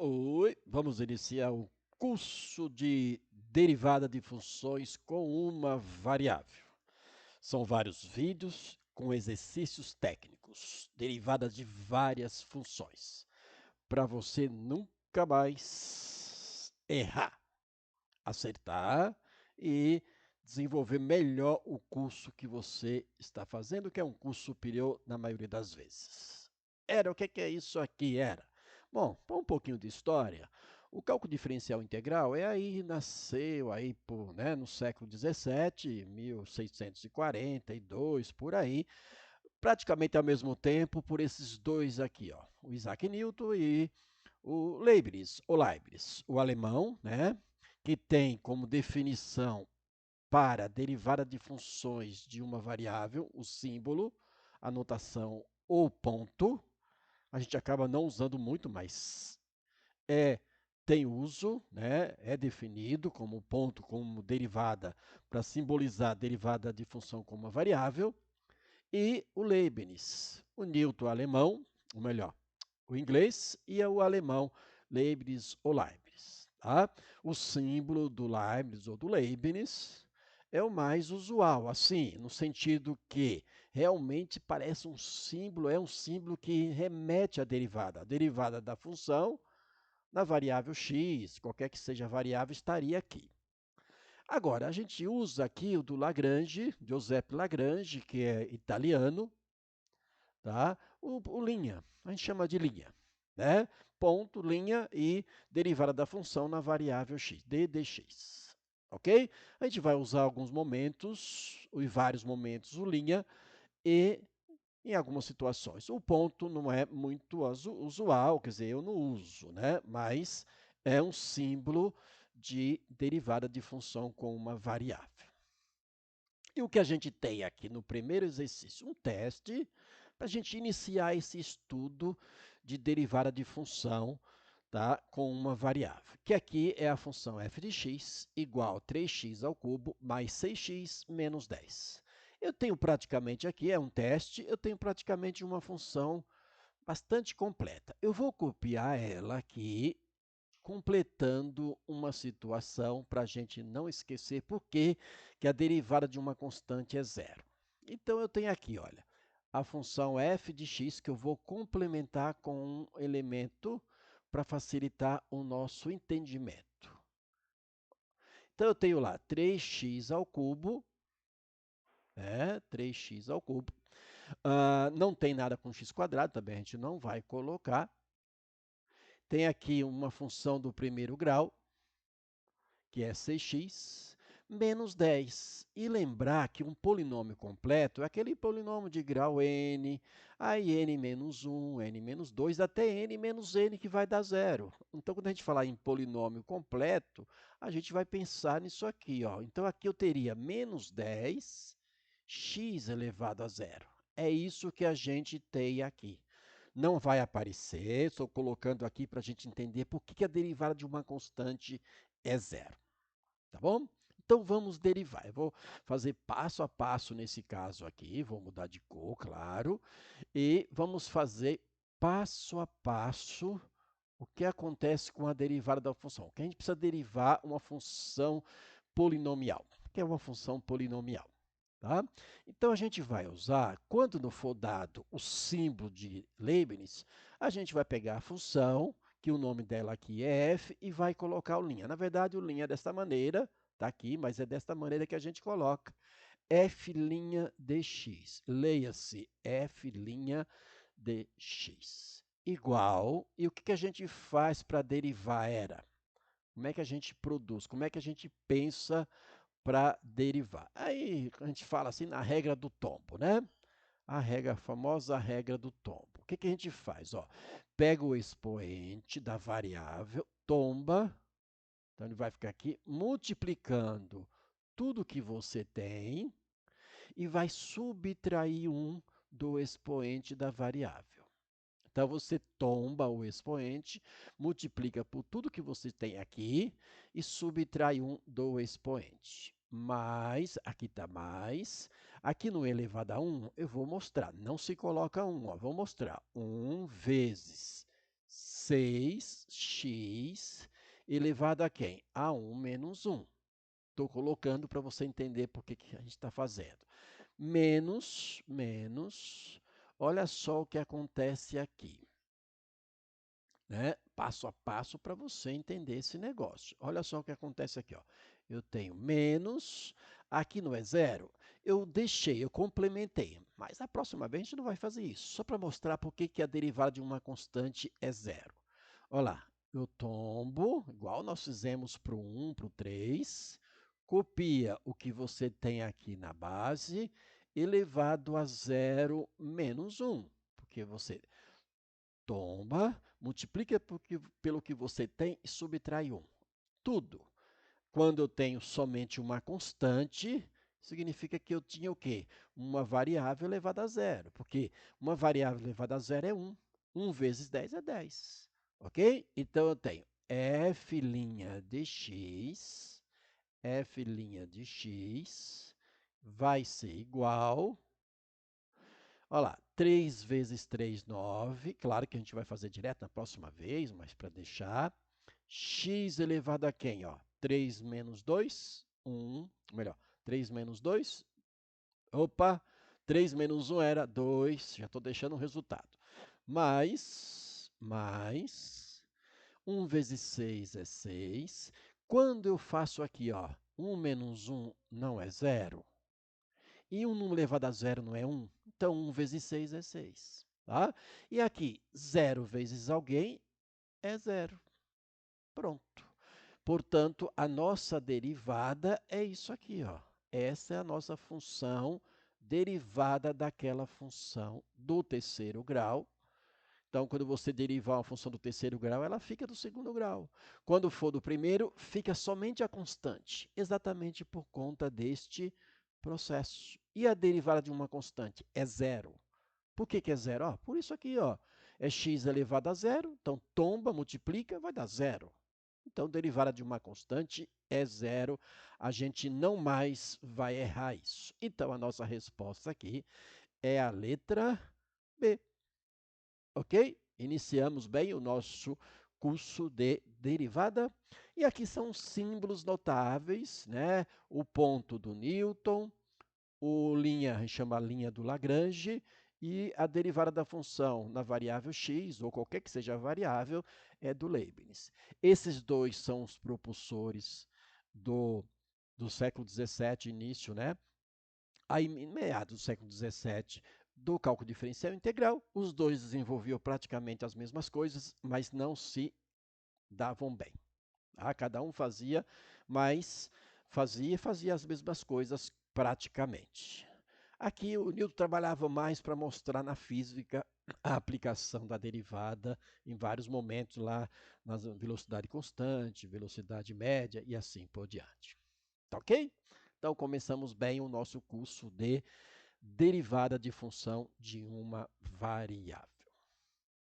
Oi, vamos iniciar o curso de derivada de funções com uma variável. São vários vídeos com exercícios técnicos, derivadas de várias funções, para você nunca mais errar, acertar e desenvolver melhor o curso que você está fazendo, que é um curso superior na maioria das vezes. O que é isso aqui? Bom, para um pouquinho de história, o cálculo diferencial integral nasceu no século 17, 1642, por aí, praticamente ao mesmo tempo por esses dois aqui, ó, o Isaac Newton e o Leibniz, o alemão, né, que tem como definição para a derivada de funções de uma variável o símbolo, a notação ou ponto. A gente acaba não usando muito, mas é tem uso, né? É definido como ponto, como derivada, para simbolizar a derivada de função como uma variável. E o Leibniz, o Newton alemão, ou melhor, o inglês e o alemão, Leibniz ou Leibniz. Tá? O símbolo do Leibniz ou do Leibniz é o mais usual, assim, no sentido que realmente parece um símbolo, é um símbolo que remete à derivada. A derivada da função na variável x, qualquer que seja a variável, estaria aqui. Agora, a gente usa aqui o do Lagrange, Giuseppe Lagrange, que é italiano, tá? O linha, a gente chama de linha, né? Ponto, linha e derivada da função na variável x, d dx, ok? A gente vai usar alguns momentos, em vários momentos, o linha e em algumas situações. O ponto não é muito usual, quer dizer, eu não uso, né? Mas é um símbolo de derivada de função com uma variável. E o que a gente tem aqui no primeiro exercício? Um teste para a gente iniciar esse estudo de derivada de função, tá, com uma variável, que aqui é a função f de x igual a 3x ao cubo mais 6x menos 10. Eu tenho praticamente aqui, é um teste, eu tenho praticamente uma função bastante completa. Eu vou copiar ela aqui, completando uma situação para a gente não esquecer por que a derivada de uma constante é zero. Então, eu tenho aqui, olha, a função f de x que eu vou complementar com um elemento para facilitar o nosso entendimento. Então, eu tenho lá 3x ao cubo, 3x ao cubo. Não tem nada com x quadrado, também a gente não vai colocar. Tem aqui uma função do primeiro grau, que é 6x, menos 10. E lembrar que um polinômio completo é aquele polinômio de grau n, aí n menos 1, n menos 2, até n menos n, que vai dar zero. Então, quando a gente falar em polinômio completo, a gente vai pensar nisso aqui, ó. Então, aqui eu teria menos 10, x elevado a zero. É isso que a gente tem aqui. Não vai aparecer, estou colocando aqui para a gente entender por que a derivada de uma constante é zero. Tá bom? Então, vamos derivar. Eu vou fazer passo a passo nesse caso aqui, vou mudar de cor, claro, e vamos fazer passo a passo o que acontece com a derivada da função. Que a gente precisa derivar uma função polinomial, que é uma função polinomial. Tá? Então, a gente vai usar, quando não for dado o símbolo de Leibniz, a gente vai pegar a função, que o nome dela aqui é f, e vai colocar o linha. Na verdade, o linha é desta maneira, está aqui, mas é desta maneira que a gente coloca f' dx. Leia-se f' dx. Igual, e o que a gente faz para derivar era? Como é que a gente produz? Como é que a gente pensa para derivar? Aí a gente fala assim na regra do tombo, né? A famosa regra do tombo. O que a gente faz? Ó, pega o expoente da variável, tomba, então ele vai ficar aqui multiplicando tudo que você tem e vai subtrair 1 do expoente da variável. Então, você tomba o expoente, multiplica por tudo que você tem aqui e subtrai 1 do expoente. Mais, aqui está mais, aqui no elevado a 1, eu vou mostrar, não se coloca 1, ó, vou mostrar 1 vezes 6x elevado a quem? A 1 menos 1. Estou colocando para você entender por que a gente está fazendo. Menos, olha só o que acontece aqui, né? Passo a passo para você entender esse negócio. Olha só o que acontece aqui, ó. Eu tenho menos, aqui não é zero, eu complementei, mas a próxima vez a gente não vai fazer isso, só para mostrar por que a derivada de uma constante é zero. Olha lá, eu tombo, igual nós fizemos para o 1, para o 3, copia o que você tem aqui na base, elevado a zero menos 1, porque você tomba, multiplica pelo que você tem e subtrai 1. Tudo. Quando eu tenho somente uma constante, significa que eu tinha o quê? Uma variável elevada a zero, porque uma variável elevada a zero é 1. 1 vezes 10 é 10. Ok? Então, eu tenho f' de x, f' de x vai ser igual. Olha lá, 3 vezes 3, 9. Claro que a gente vai fazer direto na próxima vez, mas para deixar. X elevado a quem? Ó? 3 menos 2, 1. Melhor, 3 menos 2. Opa, 3 menos 1 era 2. Já estou deixando o resultado. Mais 1 vezes 6 é 6. Quando eu faço aqui, ó, 1 menos 1 não é 0. E 1 número elevado a zero não é 1? Então, 1 vezes 6 é 6. Tá? E aqui, 0 vezes alguém é 0. Pronto. Portanto, a nossa derivada é isso aqui, ó. Essa é a nossa função derivada daquela função do terceiro grau. Então, quando você derivar uma função do terceiro grau, ela fica do segundo grau. Quando for do primeiro, fica somente a constante, exatamente por conta deste processo. E a derivada de uma constante é zero. Por que é zero? Ó, por isso aqui, ó, é x elevado a zero, então tomba, multiplica, vai dar zero. Então, derivada de uma constante é zero. A gente não mais vai errar isso. Então, a nossa resposta aqui é a letra B. Ok? Iniciamos bem o nosso curso de derivada. E aqui são símbolos notáveis, né? O ponto do Newton, o linha, a gente chama a linha do Lagrange, e a derivada da função na variável x, ou qualquer que seja a variável, é do Leibniz. Esses dois são os propulsores do século XVII, início, né? Aí, em meados do século XVII, do cálculo diferencial integral, os dois desenvolviam praticamente as mesmas coisas, mas não se davam bem. Tá? Cada um fazia, mas fazia as mesmas coisas praticamente. Aqui o Newton trabalhava mais para mostrar na física a aplicação da derivada em vários momentos lá, na velocidade constante, velocidade média e assim por diante. Tá ok? Então começamos bem o nosso curso de derivada de função de uma variável.